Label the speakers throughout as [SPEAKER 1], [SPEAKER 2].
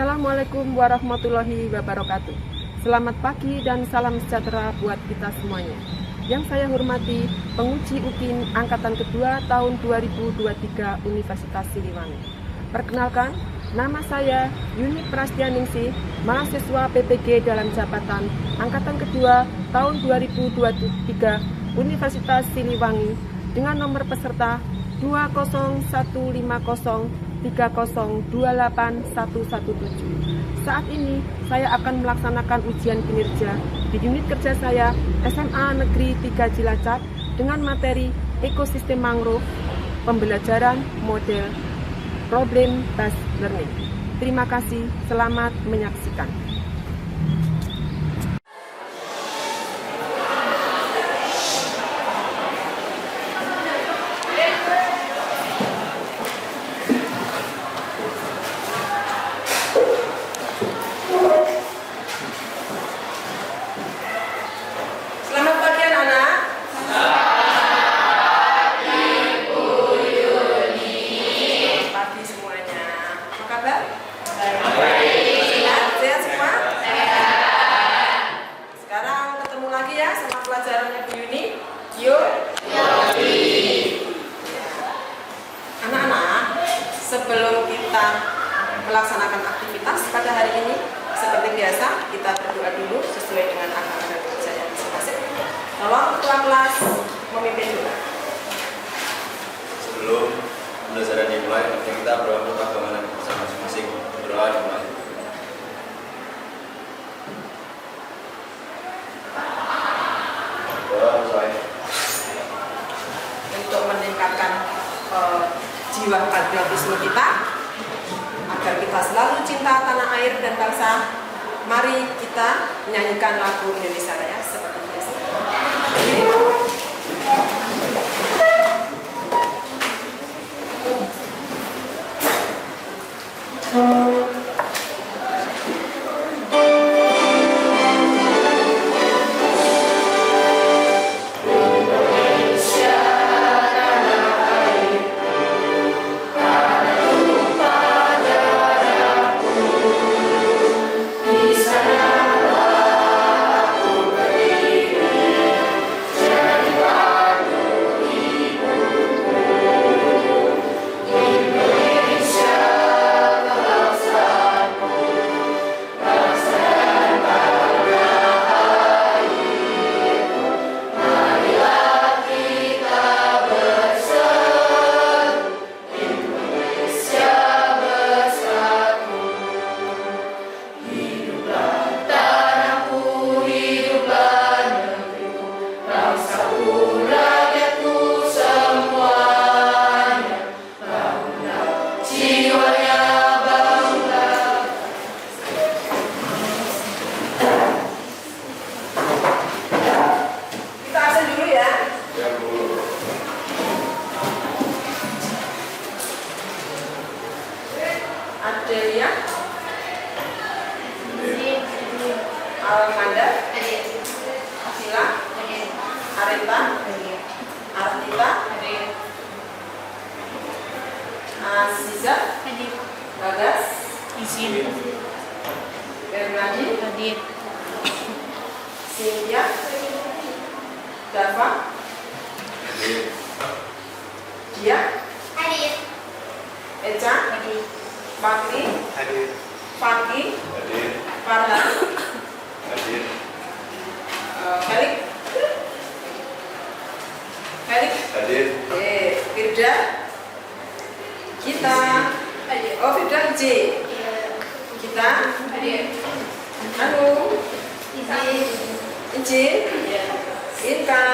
[SPEAKER 1] Assalamualaikum warahmatullahi wabarakatuh. Selamat pagi dan salam sejahtera buat kita semuanya. Yang saya hormati penguji UKIN Angkatan Kedua tahun 2023 Universitas Siliwangi. Perkenalkan, nama saya Yuni Prastianingsih, mahasiswa PPG dalam jabatan Angkatan Kedua tahun 2023 Universitas Siliwangi dengan nomor peserta 20150302817. Saat ini saya akan melaksanakan ujian kinerja di unit kerja saya SMA Negeri 3 Cilacap dengan materi ekosistem mangrove, pembelajaran model problem based learning. Terima kasih, selamat menyaksikan. Pelajarannya Bu Yuni, yuk. Anak-anak, sebelum kita melaksanakan aktivitas pada hari ini, seperti biasa kita berdoa dulu sesuai dengan agama dan kepercayaan masing-masing. Tolong ketua kelas memimpin doa.
[SPEAKER 2] Sebelum pembelajaran dimulai, kita berdoa untuk agama dan kepercayaan masing-masing. Berdoa dimulai.
[SPEAKER 1] Untuk meningkatkan jiwa patriotisme kita agar kita selalu cinta tanah air dan bangsa, mari kita menyanyikan lagu Indonesia Raya seperti biasa. Adelia, Almanda, Sila, Arita, Artita, Aziza, Bagas, Bernadi, Cynthia, Dava, Dia, Eca, Bakri, Faki, Farhan, Felix, Firda, kita, Firda J, kita, Anu, Izin, Inka,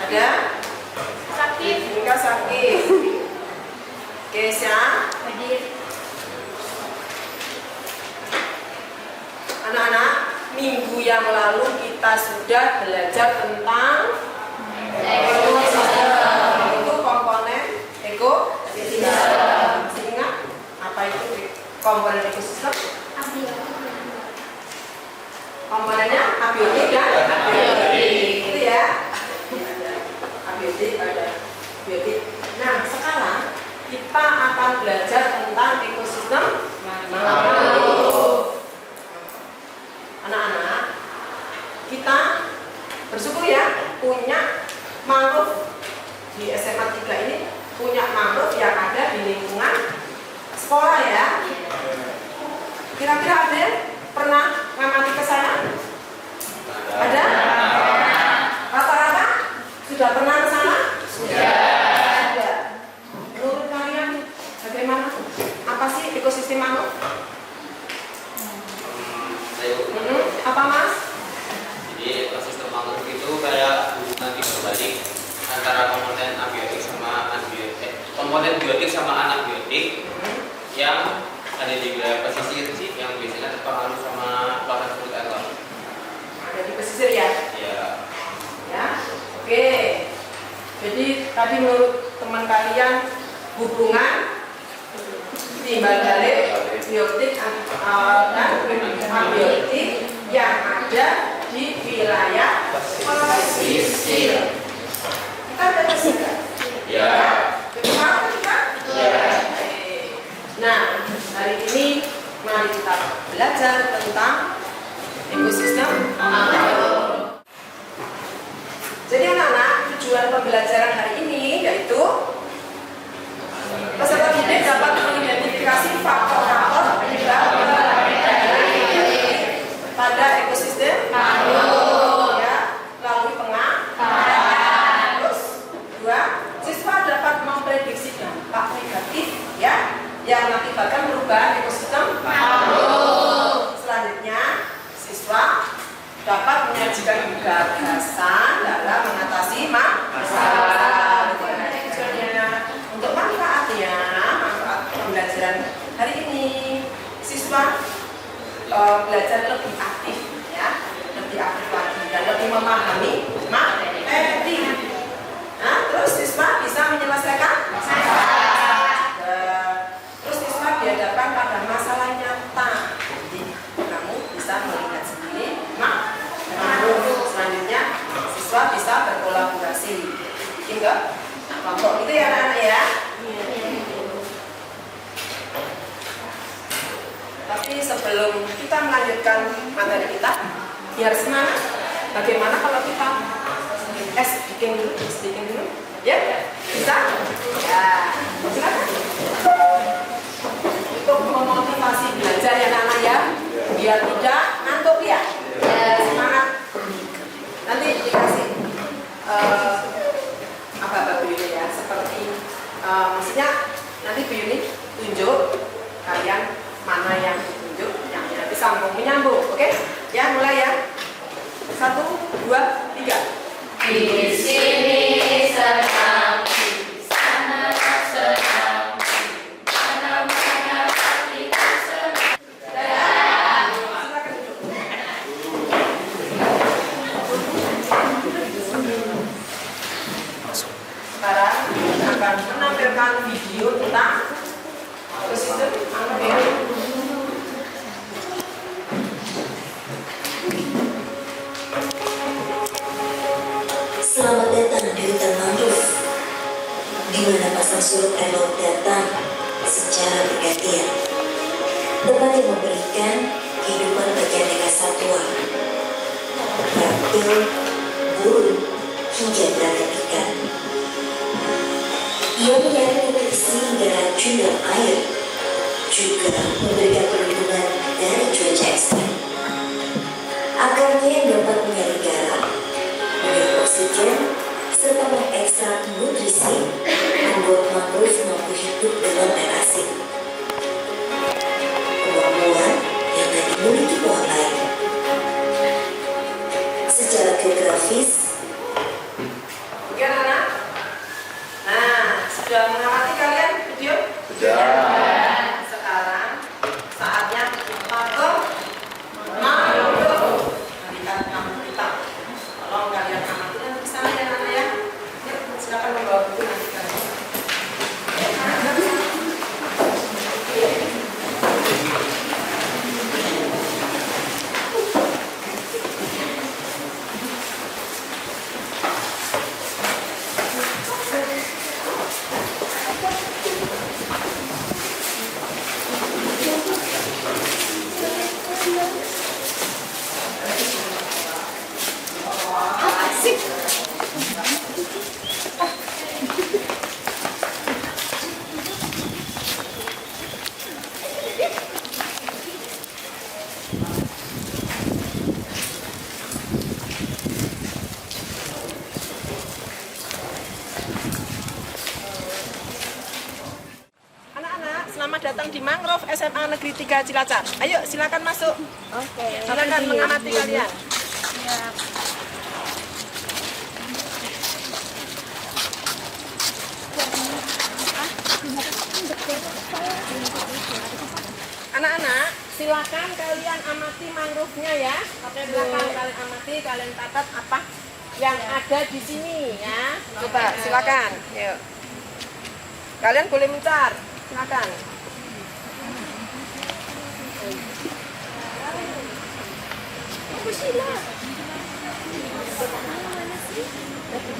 [SPEAKER 1] ada, Inka Sakit, Kesha, anak-anak, minggu yang lalu kita sudah belajar tentang ekosistem. Itu komponen ekosistem. Masih ingat apa itu komponen ekosistem? Komponennya abiotik dan abiotik. Itu ya. Abiotik ada biotik. Nah, sekarang kita akan belajar tentang ekosistem Anak-anak, kita bersyukur ya punya mangrove di SMA 3 ini, punya mangrove yang ada di lingkungan sekolah ya. Kira-kira ada yang pernah ngamati ke sana? Ada? Rata-rata sudah pernah ke sana? Sudah. Menurut kalian bagaimana? Apa sih ekosistem mangrove? Apa Mas?
[SPEAKER 3] Jadi ekosistem mangrove itu kayak hubungan berbalik antara komponen abiotik sama anabiotik, komponen biotik sama anabiotik yang ada di wilayah pesisir sih, yang biasanya terpengaruh sama laut surut air laut.
[SPEAKER 1] Ada di pesisir ya?
[SPEAKER 3] Ya.
[SPEAKER 1] Ya, oke. Jadi tadi menurut teman kalian hubungan timbal balik biotik dan abiotik yang ada di wilayah pesisir. Kita ada pesisir?
[SPEAKER 3] Ya.
[SPEAKER 1] Bagaimana kita? Ya. Nah, hari ini mari kita belajar tentang ekosistem mangrove. Jadi anak-anak, tujuan pembelajaran hari ini yaitu peserta didik dapat mengidentifikasi faktor-faktor penyebab pada ekosistem mangrove ya, melalui pengamatan. Terus dua, siswa dapat memprediksi dampak negatif ya yang mengakibatkan perubahan ekosistem mangrove. Selanjutnya, siswa dapat menyajikan gagasan dalam mengatasi masalah. Untuk manfaatnya, manfaat pembelajaran hari ini, siswa belajar lebih aktif, ya, lebih aktif lagi dan lebih memahami materi. Nah, terus siswa bisa menyelesaikan masalah. Terus siswa dihadapkan pada masalah nyata. Jadi kamu bisa melihat sendiri mangrove. Selanjutnya, siswa bisa berkolaborasi. Bikin enggak? Kelompok itu ya anak-anak ya. Tapi sebelum kita melanjutkan materi kita, biar semangat. Bagaimana kalau kita bikin dulu? Ya, bisa? Ya, silakan. Untuk memotivasi belajar ya anak-anak ya, biar tidak ngantuk ya. Semangat. Nanti dikasih apa Bu Yuni ya, seperti maksudnya nanti Bu Yuni tunjuk kalian mana yang ditunjuk, yang nanti sambung menyambung, oke? Ya, mulai ya. 1, 2, 3.
[SPEAKER 4] Di sini senang, di sana senang, di mana-mana kita senang.
[SPEAKER 1] Silakan duduk. Sekarang akan menampilkan video tentang ekosistem mangrove.
[SPEAKER 5] Selamat datang di hutan mangrove, di mana pasang surut air laut datang secara bergantian. Tempat yang memberikan kehidupan bagi aneka satwa, reptil, burung, hingga beragam ikan. Ia menyaring nutrisi hingga racun dalam air, juga memberikan perlindungan dari cuaca ekstrem. Akarnya yang dapat menyaring garam, mengirim oksigen, serta mengekstrak nutrisi, membuat mangrove mampu hidup dalam air asing. Kemampuan yang tak dimiliki pohon lain. Secara geografis,
[SPEAKER 1] Oke anak-anak. Nah, sudah mengamati kalian video?
[SPEAKER 2] Sudah.
[SPEAKER 1] Sekarang saatnya SMA Negeri 3 Cilacap. Ayo silakan masuk.
[SPEAKER 4] Oke.
[SPEAKER 1] Silakan mengamati kalian. Anak-anak, silakan kalian amati mangrove-nya ya. Silakan kalian amati, kalian catat apa yang ada di sini ya. Coba silakan. Yuk. Kalian boleh mencar. Silakan. Di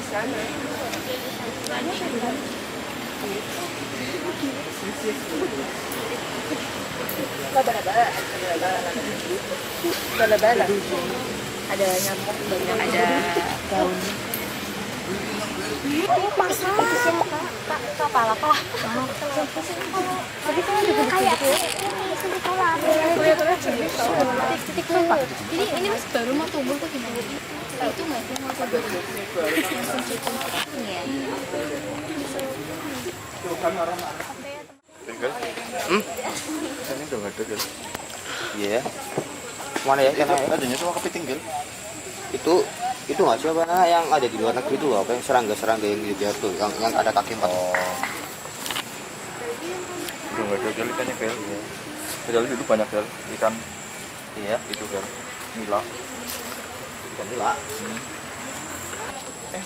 [SPEAKER 1] sana. Bala-bala. Ada nyamuk banyak, ada daun.
[SPEAKER 4] Kepala apa? Tapi kan juga kayak jadi ini masih baru mau tumbuh tuh gimana? Itu nggak sih mau tumbuh? Iya.
[SPEAKER 6] Ini udah nggak ada kan?
[SPEAKER 7] Iya. Mana ya? Yang
[SPEAKER 6] Adanya cuma kepiting kan?
[SPEAKER 7] itu nggak sih apa yang ada di luar negeri itu apa yang serangga yang jatuh yang ada kaki empat.
[SPEAKER 6] Udah nggak ada kan ikannya kan? Padahal itu banyak kan ikan.
[SPEAKER 7] Iya.
[SPEAKER 6] Itu kan nila.
[SPEAKER 7] Ikan nila.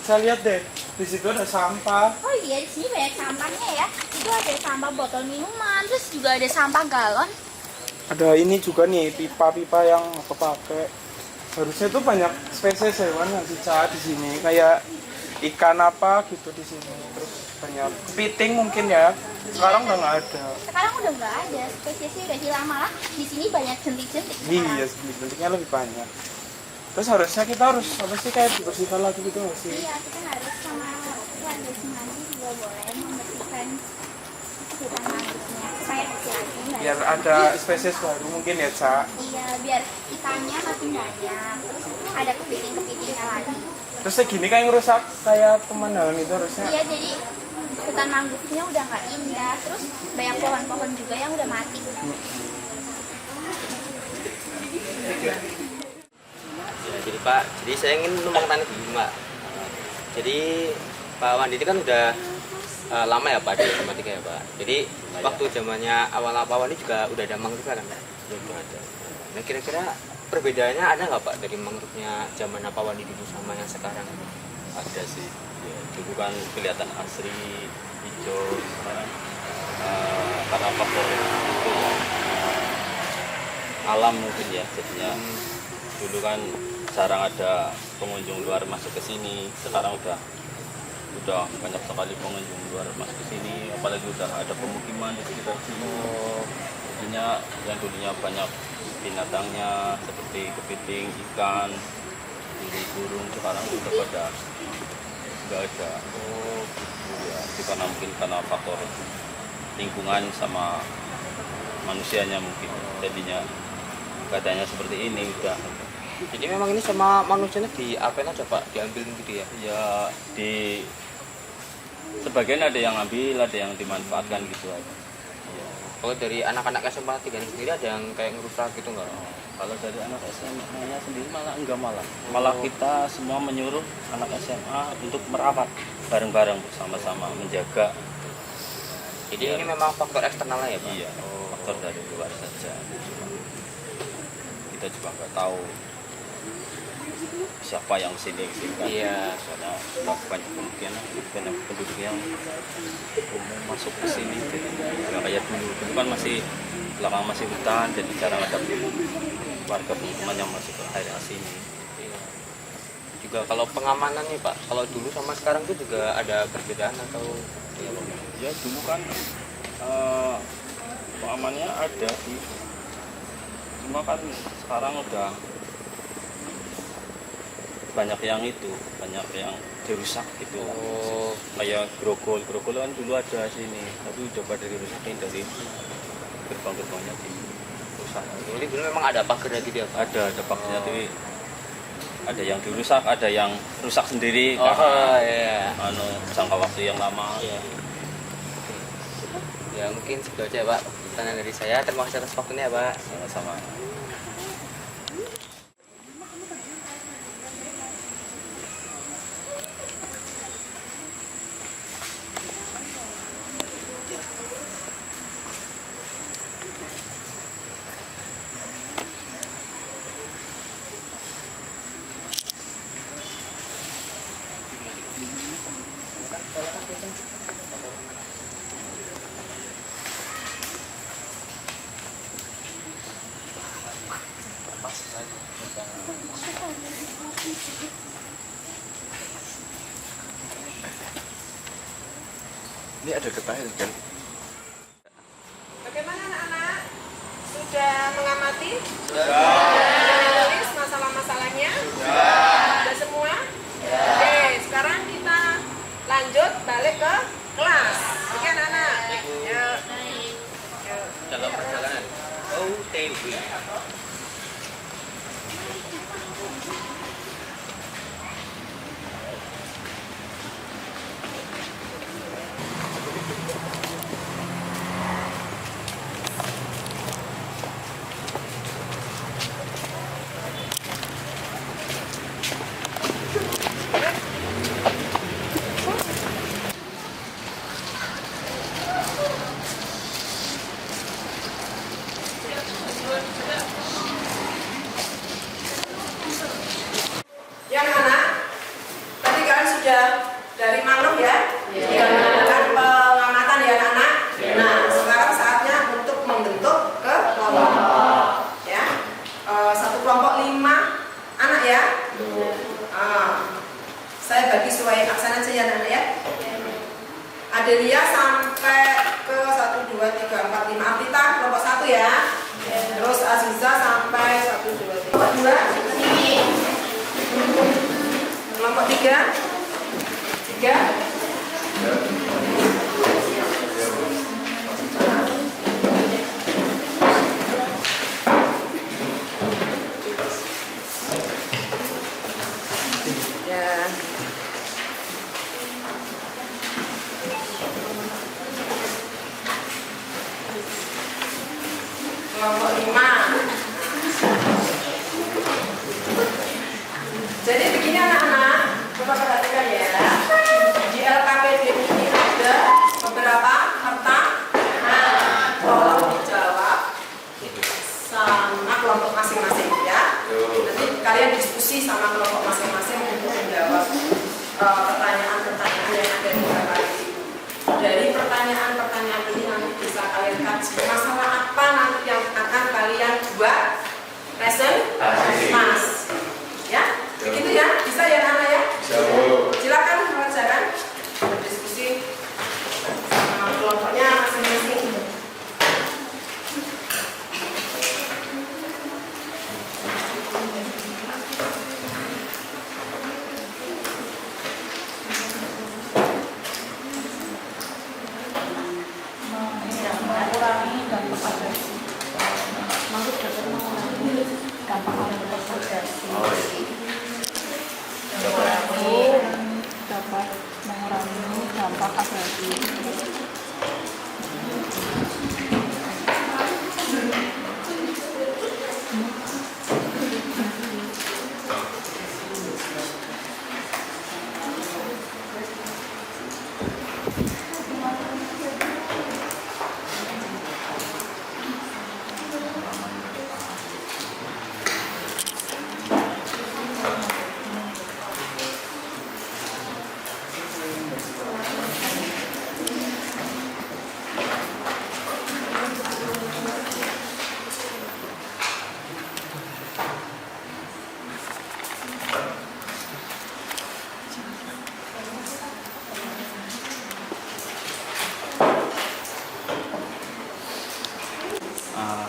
[SPEAKER 8] Saya lihat deh, di situ ada sampah.
[SPEAKER 4] Oh iya, di sini banyak sampahnya ya. Itu ada sampah botol minuman, terus juga ada sampah galon.
[SPEAKER 8] Ada ini juga nih, pipa-pipa yang kepake. Harusnya tuh banyak spesies hewan yang dicari di sini, kayak ikan apa gitu di sini. Terus banyak kepiting mungkin ya. Sekarang udah nggak ada.
[SPEAKER 4] Sekarang udah nggak ada, spesiesnya udah hilang, malah di sini banyak jentik-jentik.
[SPEAKER 8] Iya, bentuknya lebih banyak. Terus harusnya kita harus apa sih kayak dibersihkan lagi gitu nggak sih?
[SPEAKER 4] Iya, kita harus sama warga Semanggi juga boleh membersihkan hutan mangrovenya supaya kecil lagi.
[SPEAKER 8] Biar ada spesies baru mungkin ya, Cak.
[SPEAKER 4] Iya, biar ikannya makin banyak. Terus ada kepiting-kepitingnya lagi.
[SPEAKER 8] Terus segini kayak ngerusak kayak pemandangan itu harusnya.
[SPEAKER 4] Iya, jadi hutan mangrovenya udah nggak indah. Terus banyak pohon-pohon juga yang udah mati.
[SPEAKER 7] Ya, jadi Pak, jadi saya ingin numpang tanya dulu Mbak. Jadi Pak Wandi ini kan udah lama ya Pak di SMA 3 ya Pak. Jadi waktu zamannya awal Pak Wandi juga udah ada mangrove kan Pak? Belum ada. Nah kira-kira perbedaannya ada nggak Pak dari mangrove-nya zaman Pak Wandi dulu sama yang sekarang?
[SPEAKER 2] Ada sih. Ya, dulu kan kelihatan asri, hijau, sekarang karena faktor itu ya, alam mungkin ya jadinya. Dulu kan jarang ada pengunjung luar masuk ke sini, sekarang udah banyak sekali pengunjung luar masuk ke sini, apalagi udah ada pemukiman di sekitar sini. Jadinya yang dulunya banyak binatangnya seperti kepiting, ikan, burung, sekarang udah pada nggak ada. Ya, itu karena mungkin karena faktor lingkungan sama manusianya mungkin, jadinya keadaannya seperti ini udah.
[SPEAKER 7] Jadi memang ini sama manusianya diapain aja Pak? Diambil gitu ya?
[SPEAKER 2] Ya di sebagian ada yang ambil, ada yang dimanfaatkan gitu aja. Ya.
[SPEAKER 7] Kalau dari anak-anak SMA 3 ini sendiri ada yang kayak ngerusak gitu nggak?
[SPEAKER 2] Kalau dari anak SMA-nya sendiri malah enggak, malah kita semua menyuruh anak SMA untuk merawat bareng-bareng bersama-sama menjaga.
[SPEAKER 7] Jadi ini memang faktor eksternalnya ya Pak?
[SPEAKER 2] Iya, faktor dari luar saja. Kita juga nggak tahu siapa yang kesini kan.
[SPEAKER 7] Iya.
[SPEAKER 2] Soalnya udah banyak kemungkinan banyak penduduk yang masuk ke sini, jadi nggak kayak dulu kan masih belakang masih hutan, jadi jarang ada warga pemukiman yang masuk ke area sini.
[SPEAKER 7] Iya. Juga kalau pengamanan nih Pak, kalau dulu sama sekarang itu juga ada perbedaan atau
[SPEAKER 2] Ya dulu kan pengamannya ada sih, cuma kan sekarang udah banyak yang dirusak gitu. Kayak grogol kan dulu ada sini, tapi udah pada dirusakin dari gerbang-gerbangnya dirusak.
[SPEAKER 7] jadi dulu memang ada pagarnya gitu ya Pak?
[SPEAKER 2] Ada pagarnya, tapi ada yang dirusak, ada yang rusak sendiri
[SPEAKER 7] Oh
[SPEAKER 2] karena
[SPEAKER 7] iya.
[SPEAKER 2] jangka waktu yang lama.
[SPEAKER 7] Iya. Ya mungkin segitu aja Pak. pertanyaan dari saya. Terima kasih atas waktunya ya Pak.
[SPEAKER 2] Sama-sama.
[SPEAKER 6] Ini ada getahnya kan?
[SPEAKER 1] Bagaimana anak-anak? Sudah mengamati? Sudah menulis masalah-masalahnya? Sudah semua? Oke, sekarang kita lanjut balik ke kelas. Oke anak-anak? Yuk.
[SPEAKER 7] Dalam perjalanan OTW.
[SPEAKER 1] Ya anak-anak, tadi kalian sudah dari malam ya, sudah melakukan pengamatan ya anak-anak. Nah, sekarang saatnya untuk membentuk ke kelompok. Ya, satu kelompok 5 anak ya. Saya bagi sesuai aksen aja ya anak ya. Adelia sampai ke 1, 2, 3, 4, 5. Artita kelompok 1 ya. Terus Aziza sampai 1, 2, 3. Kelompok 2 sini. Kelompok 3. 3. Ya. Kelompok 5. Jadi begini anak-anak, coba perhatikan ya. Di LKPD ini ada beberapa harta. Nah, tolong dijawab sama kelompok masing-masing ya. Nanti kalian diskusi sama kelompok masing-masing untuk menjawab pertanyaan-pertanyaan yang ada di LKPD. Dari pertanyaan-pertanyaan ini nanti bisa kalian kaji masalah apa nanti yang akan kalian buat presentasi. Ya, begitu ya, bisa ya anak ya? Bisa Bu. Silakan mengerjakan berdiskusi sama kelompoknya masing-masing.
[SPEAKER 9] Mengurangi dampak agresi. Maksud dapat mengurangi dampak agresi. Dapat mengurangi dampak agresi.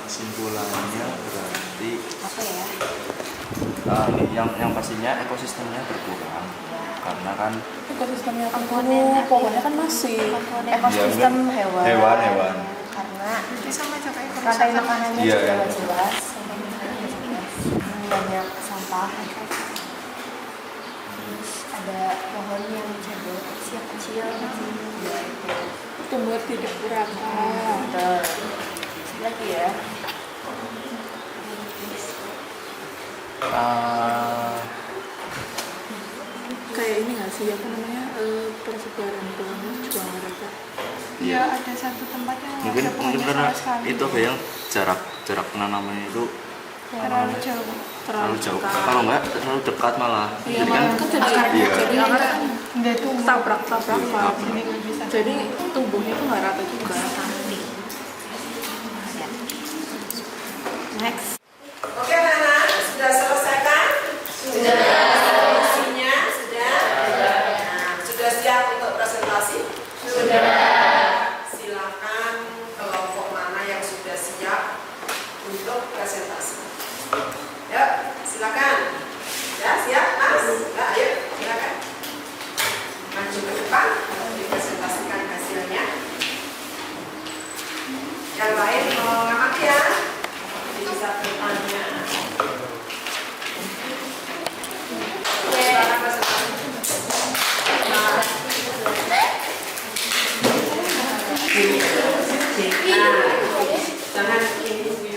[SPEAKER 6] Kesimpulannya berarti
[SPEAKER 9] Apa ya?
[SPEAKER 6] ini yang pastinya ekosistemnya berkurang karena kan
[SPEAKER 9] Ekosistemnya kan dulu, pohonnya kan masih. Ekosistem
[SPEAKER 6] hewan.
[SPEAKER 9] Karena rantai makanannya
[SPEAKER 6] Iya,
[SPEAKER 9] juga
[SPEAKER 6] iya.
[SPEAKER 9] nggak jelas. Banyak sampah. Ada pohon yang jatuh kecil-kecil. Tumbuh tidak kurang. lagi ya. Kayak ini nggak sih apa namanya persebaran banget juga mereka.
[SPEAKER 6] Iya.
[SPEAKER 9] Ada satu tempat yang
[SPEAKER 6] Mungkin
[SPEAKER 9] ada pohonnya
[SPEAKER 6] karena
[SPEAKER 9] sama sekali.
[SPEAKER 6] itu apa yang jarak penanamannya itu
[SPEAKER 9] terlalu jauh.
[SPEAKER 6] terlalu jauh. Kalau enggak terlalu dekat malah.
[SPEAKER 9] Iya,
[SPEAKER 6] Jadi kan iya.
[SPEAKER 9] jadi nggak tuh tabrak
[SPEAKER 6] Iya.
[SPEAKER 9] jadi nggak bisa. Jadi tubuhnya tuh nggak rata juga. Next.
[SPEAKER 1] Oke anak-anak, sudah selesai kan? Sudah. Isinya sudah? Nah, sudah siap untuk presentasi? Sudah. Silakan kelompok mana yang sudah siap untuk presentasi. Ya, silakan. Ya, siap Mas? Ya, ayo, silakan. Maju ke depan, dipresentasikan hasilnya. Yang lain mau ngamati ya? Bisa bertanya. Silakan presentasi. Jangan ini.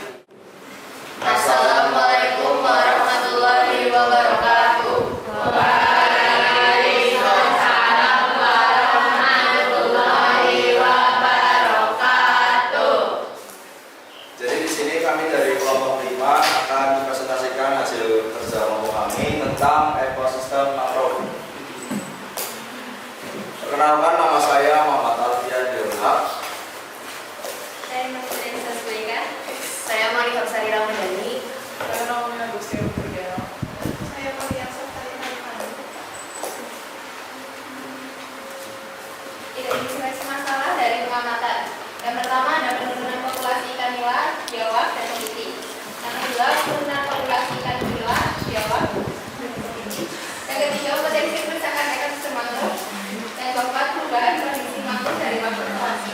[SPEAKER 10] Assalamualaikum warahmatullahi wabarakatuh. Waalaikumsalam warahmatullahi wabarakatuh.
[SPEAKER 11] Jadi di sini kami dari kelompok 5 akan mempresentasikan hasil kerja kelompok kami tentang ekosistem mangrove. Perkenalkan, nama saya Muhammad Alfian Dewa.
[SPEAKER 10] Saya Nurul Saswika. Saya Monika Sari Ramadhani.
[SPEAKER 9] Saya namanya Gusti Purgel.
[SPEAKER 4] Saya Maria Sotari Harifani.
[SPEAKER 10] Identifikasi masalah dari pengamatan. Yang pertama ada penurunan populasi ikan nila, biawak, dan kepiting. Yang kedua penurunan populasi ikan nila, biawak, dan kepiting. Yang ketiga potensi kerusakan ekosistem mangrove. Yang keempat perubahan kondisi mangrove dari waktu ke waktu.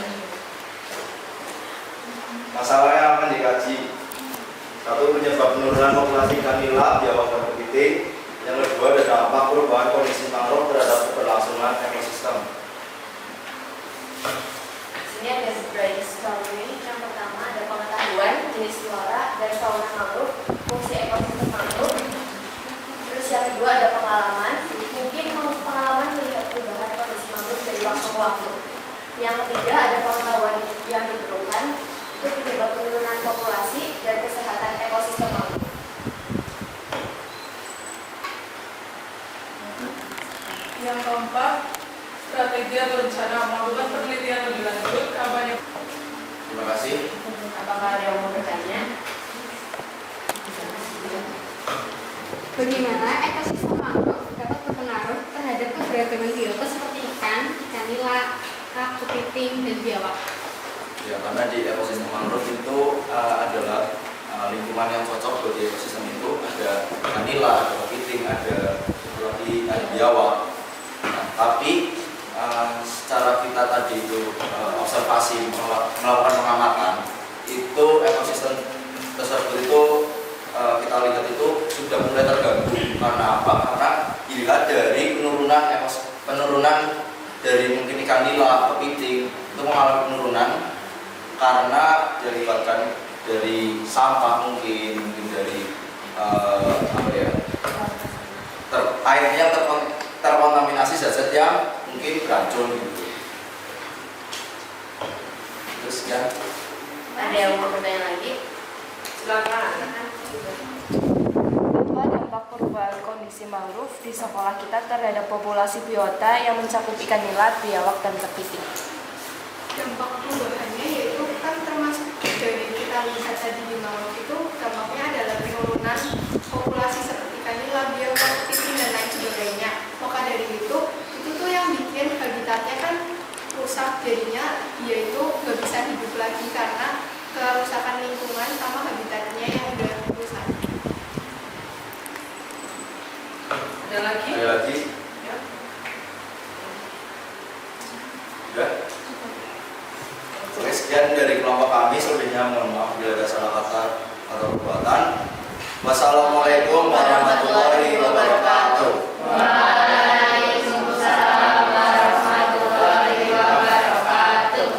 [SPEAKER 11] Masalah yang akan dikaji: 1. Penyebab penurunan populasi ikan nila, biawak, dan kepiting. Yang kedua ada dampak perubahan kondisi mangrove terhadap keberlangsungan ekosistem.
[SPEAKER 10] Ini ada brainstorming. Yang pertama ada pengetahuan jenis flora dan fauna mangrove, fungsi ekosistem mangrove. Terus yang kedua ada pengalaman, mungkin pengalaman melihat perubahan kondisi mangrove dari waktu ke waktu. Yang ketiga ada pengetahuan yang diperlukan untuk penyebab penurunan populasi dan kesehatan ekosistem mangrove.
[SPEAKER 9] Yang keempat, strategi atau rencana melakukan penelitian lebih lanjut kampanye.
[SPEAKER 11] Terima kasih.
[SPEAKER 10] Apakah ada yang mau bertanya?
[SPEAKER 4] Bagaimana ekosistem mangrove dapat berpengaruh terhadap keberagaman biota seperti ikan nila, kepiting, dan biawak?
[SPEAKER 11] Ya, karena di ekosistem mangrove itu adalah lingkungan yang cocok bagi ekosistem itu. Ada ikan nila, ada kepiting, ada biawak. Nah, tapi secara kita tadi itu observasi, melakukan pengamatan, itu ekosistem tersebut itu kita lihat itu sudah mulai terganggu. Karena apa? Karena dilihat dari penurunan dari mungkin ikan nila, kepiting itu mengalami penurunan karena dilibatkan dari sampah, mungkin dari airnya terkontaminasi zat-zat yang mungkin beracun gitu. Terus sekian.
[SPEAKER 10] Ada yang mau bertanya lagi?
[SPEAKER 1] Silakan.
[SPEAKER 12] Apa dampak perubahan kondisi mangrove di sekolah kita terhadap populasi biota yang mencakup ikan nila, biawak, dan kepiting?
[SPEAKER 4] Dampak perubahannya yaitu kan termasuk dari kita lihat tadi di mangrove itu dampaknya adalah penurunan populasi seperti ikan nila, biawak, kepiting, dan lain sebagainya. Maka dari itu tuh yang bikin habitatnya kan rusak, jadinya dia itu nggak bisa hidup lagi karena kerusakan lingkungan sama habitatnya yang udah rusak.
[SPEAKER 1] Ada lagi?
[SPEAKER 11] Ada lagi?
[SPEAKER 1] Ya.
[SPEAKER 11] Sudah? Oke, sekian dari kelompok kami. Selebihnya mohon maaf bila ada salah kata atau perbuatan. Wassalamualaikum warahmatullahi wabarakatuh.
[SPEAKER 10] Waalaikumsalam warahmatullahi wabarakatuh.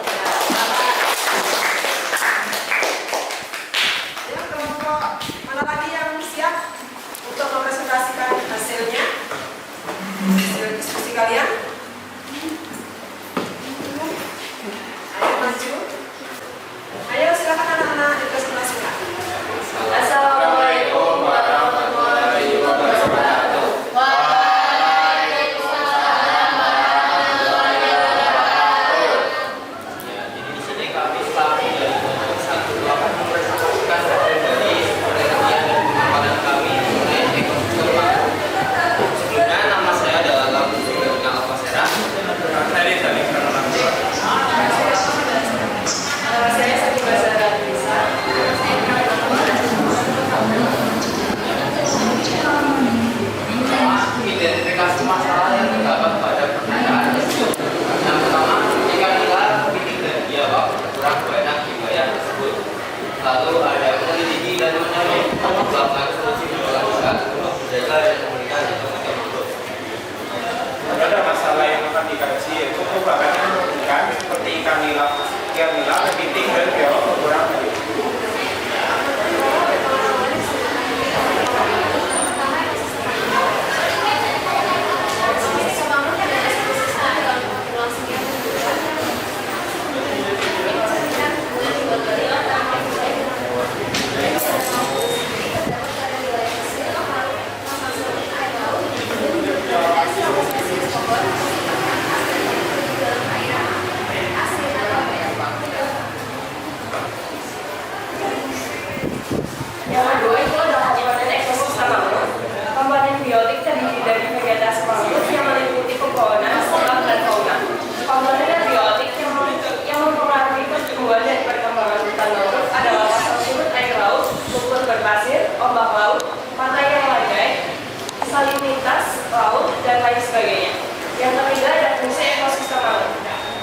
[SPEAKER 12] ombak laut, pantai yang landai, salinitas laut, dan lain sebagainya. Yang ketiga ada fungsi ekosistem laut,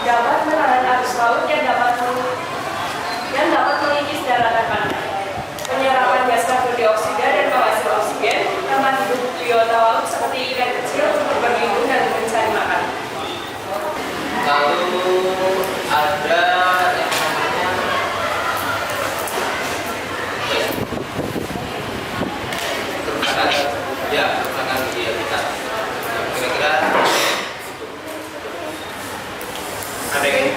[SPEAKER 12] dapat menahan arus laut yang dapat mengikis daratan pantai, penyerapan gas karbon dioksida dan penghasil oksigen, tempat hidup biota laut seperti ikan kecil untuk berlindung dan mencari makan.
[SPEAKER 3] Lalu ada yang namanya kerusakan di habitat. Kira-kira ada yang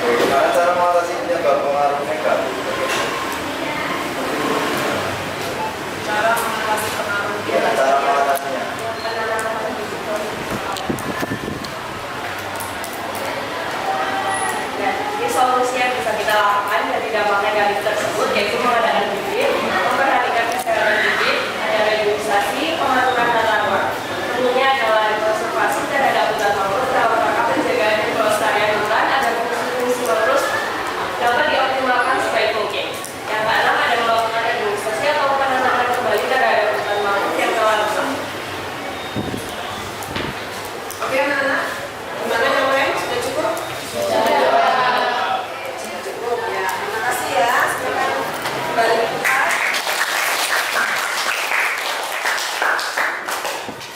[SPEAKER 11] Gimana cara mengatasi penyebab pengaruh negatif?
[SPEAKER 9] Cara mengatasi pengaruh
[SPEAKER 11] Cara mengatasinya.
[SPEAKER 12] Jadi solusi yang bisa kita lakukan dari dampak negatif tersebut yaitu mengadakan bibit, memperhatikan kesehatan bibit, ada rehabilitasi, pengaturan tata ruang. Tentunya adalah konservasi terhadap hutan mangrove dalam rangka penjagaan dan pelestarian hutan agar fungsi mangrove dapat dioptimalkan sebaik mungkin. Yang keenam ada melakukan rehabilitasi atau penanaman kembali terhadap hutan mangrove yang telah rusak.
[SPEAKER 1] Oke anak-anak, gimana yang lain? Sudah cukup? Sudah cukup ya. Terima kasih ya. Silakan kembali ke kelas.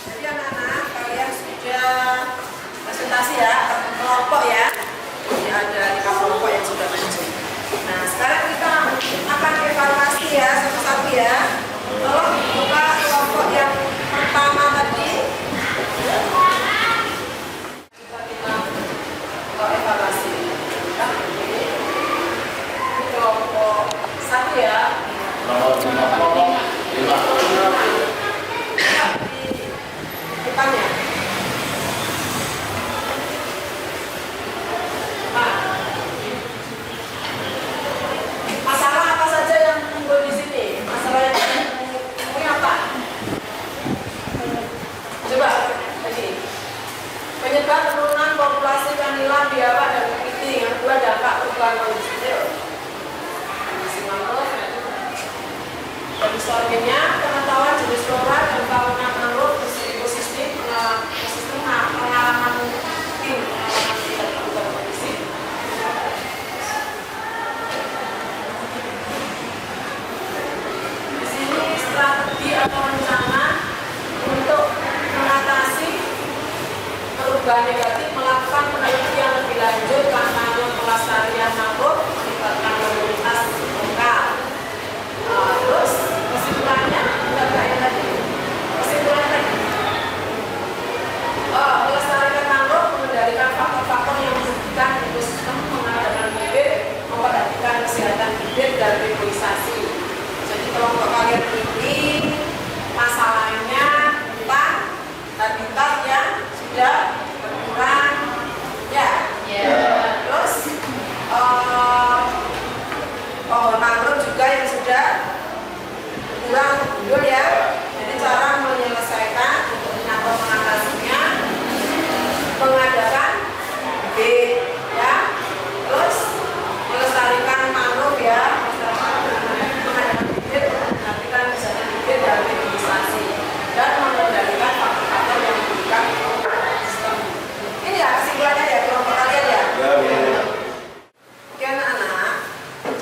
[SPEAKER 1] Jadi anak-anak, kalian sudah presentasi ya, kelompok ya. Ini ada 5 kelompok yang sudah maju. Nah, sekarang kita akan evaluasi ya satu-satu ya. Tolong buka kelompok yang pertama tadi. Evaluasi. Ini kelompok 1 ya. Di depannya. Nah, masalah apa saja yang timbul di sini? Masalah yang ini apa? Coba lagi. Penyebab penurunan populasi kanila, biawak, dan kepiting. Yang kedua dampak perubahan kondisi mangrove. Bagi selanjutnya pengetahuan jenis flora dan fauna mangrove, ekosistem pengalaman tim tidak perubahan kondisi. Di sini strategi atau rencana untuk mengatasi perubahan negatif, melakukan penelitian lebih lanjut kampanye pelestarian mangrove melibatkan komunitas lokal. Terus kesimpulannya enggak kayak tadi. Kesimpulannya tadi. Melestarikan mangrove mengendalikan faktor-faktor yang merugikan ekosistem, mengadakan bibit, memperhatikan kesehatan bibit dan reboisasi. Jadi kelompok kalian ini masalahnya tentang habitat yang sudah berkurang ya. Terus pohon mangrove juga yang sudah berkurang dulu ya. Jadi cara menyelesaikan atau mengatasinya mengadakan bibit ya. Terus melestarikan mangrove ya. Mengadakan bibit, menargetkan misalnya bibit dan reboisasi dan mengendalikan faktor-faktor yang merugikan ekosistem. Ini ya kesimpulannya ya kelompok kalian ya. Oke anak-anak,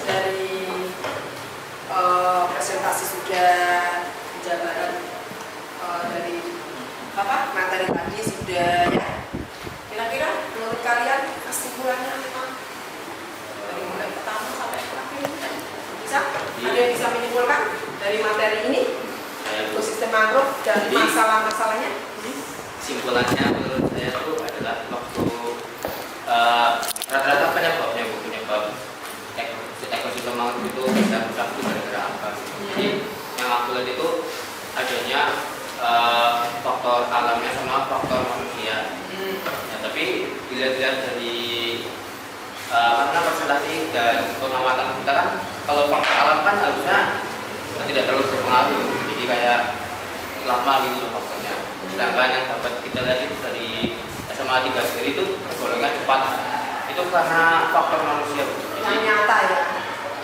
[SPEAKER 1] dari presentasi sudah, penjabaran dari materi tadi sudah ya. Kira-kira menurut kalian kesimpulannya apa? Dari mulai pertama sampai terakhir bisa? Ada yang bisa menyimpulkan dari materi ini? Ekosistem mangrove dan masalah-masalahnya?
[SPEAKER 3] Simpulannya menurut saya itu adalah waktu rata-rata penyebab ekosistem mangrove itu bisa rusak itu gara-gara apa? Jadi yang aku lihat itu adanya faktor alamnya sama faktor manusia. Ya, tapi dilihat-lihat dari presentasi dan pengamatan kita kan, kalau faktor alam kan harusnya tidak terlalu berpengaruh. Jadi kayak lama gitu faktornya. Sedangkan yang dapat kita lihat itu dari sama 3 seri itu bergolongnya cepat. Itu karena faktor manusia.
[SPEAKER 13] Yang nyata ya.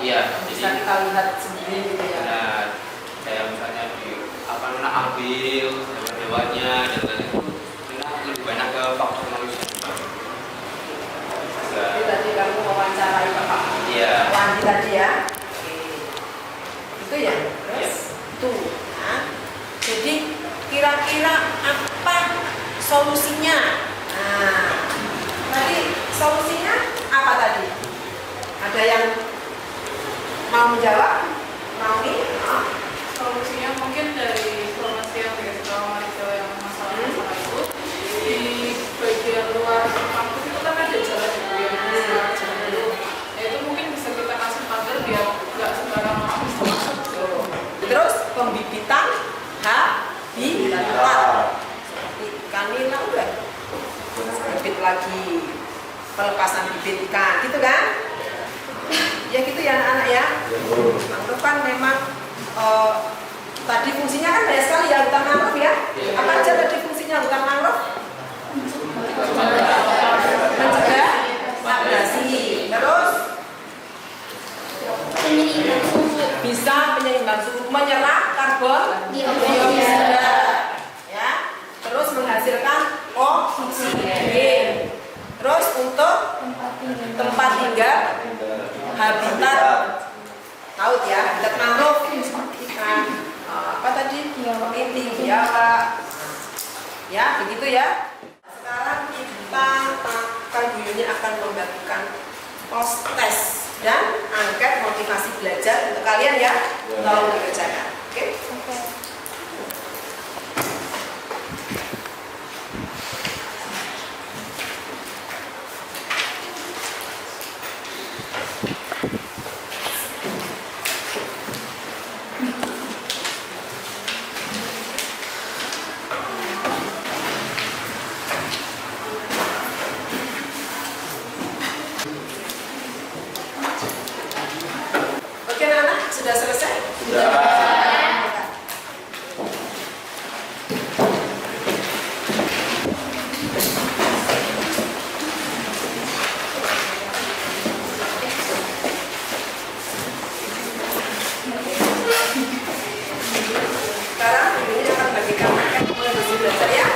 [SPEAKER 3] Iya.
[SPEAKER 13] Bisa kita lihat sendiri gitu ya.
[SPEAKER 3] Nah, kayak misalnya di ambil hewan-hewannya dan lain-lain itu lebih banyak ke faktor manusia.
[SPEAKER 13] Jadi tadi kamu wawancarai Bapak.
[SPEAKER 3] Iya.
[SPEAKER 13] Wandi tadi ya. Oke. Itu ya. Terus tuh. Nah, jadi kira-kira apa solusinya? Nah, tadi solusinya apa tadi? Ada yang mau menjawab? Mau nih?
[SPEAKER 9] Solusinya mungkin dari informasi yang dikasih tahu mahasiswa yang masalah-masalah itu di bagian luar kampus itu kan ada jalan yang jalan itu. Ya itu mungkin bisa kita kasih pagar biar nggak sembarang orang bisa masuk.
[SPEAKER 13] Terus pembibitan habitat. Ikan nila udah bibit lagi, pelepasan bibit ikan, gitu kan? Ya gitu ya anak-anak ya. Mangrove kan memang tadi fungsinya kan banyak sekali ya hutan mangrove ya. Apa aja tadi fungsinya hutan mangrove? Mencegah abrasi. Terus bisa penyeimbang suhu, menyerap karbon dioksida, ya. Terus menghasilkan oksigen. Terus untuk tempat tinggal habitat laut ya, habitat mangrove ikan apa tadi? Kepiting, biawak. Ya, begitu ya. Sekarang kita akan Bu Yuni akan membagikan post test dan angket motivasi belajar untuk kalian ya. Tolong dikerjakan. Oke? Oke anak-anak, sudah selesai? Sudah. Sekarang ini akan bagikan paket motivasi belajar ya.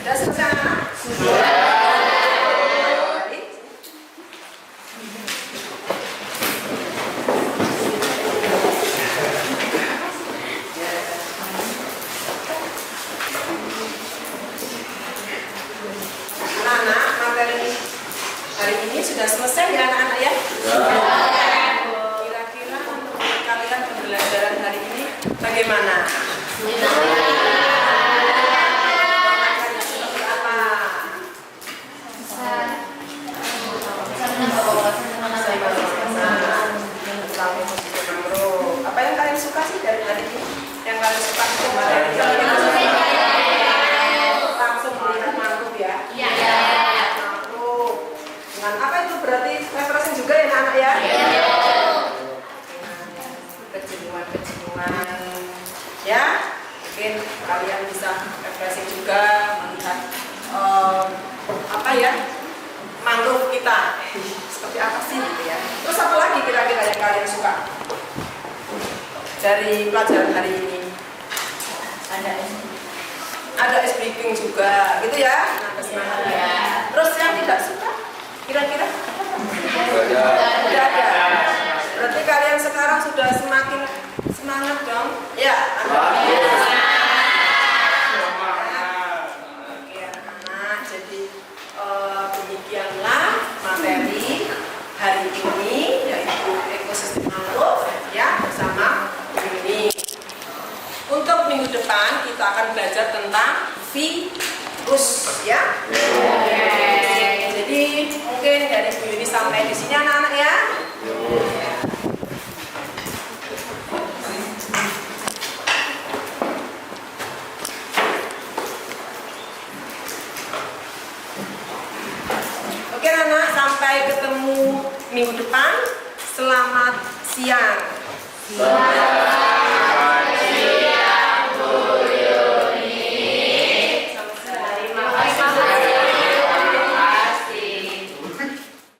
[SPEAKER 13] Sudah selesai anak? Sudah. Anak-anak, materi hari ini sudah selesai ya anak-anak ya? Kira-kira untuk kalian pembelajaran hari ini bagaimana? Apa yang kalian suka sih dari hari ini? Yang kalian suka materi langsung melihat mangrove ya? Iya. Mangrove. Dengan apa itu berarti refreshing juga ya anak-anak ya? Iya. Kejenuhan ya? Mungkin kalian bisa refreshing juga melihat apa ya? Mangrove kita seperti apa sih gitu ya. Terus apa lagi kira-kira yang kalian suka dari pelajaran hari ini? Ada ice breaking juga gitu ya. Semangat ya. Terus yang tidak suka kira-kira? Tidak ada. Berarti kalian sekarang sudah semakin semangat dong? Ya. Demikianlah materi hari ini yaitu ekosistem mangrove ya bersama ini. Untuk minggu depan kita akan belajar tentang virus ya. Jadi Jadi mungkin dari Bu Yuni sampai di sini anak-anak ya. Oke anak, sampai ketemu minggu depan. Selamat siang.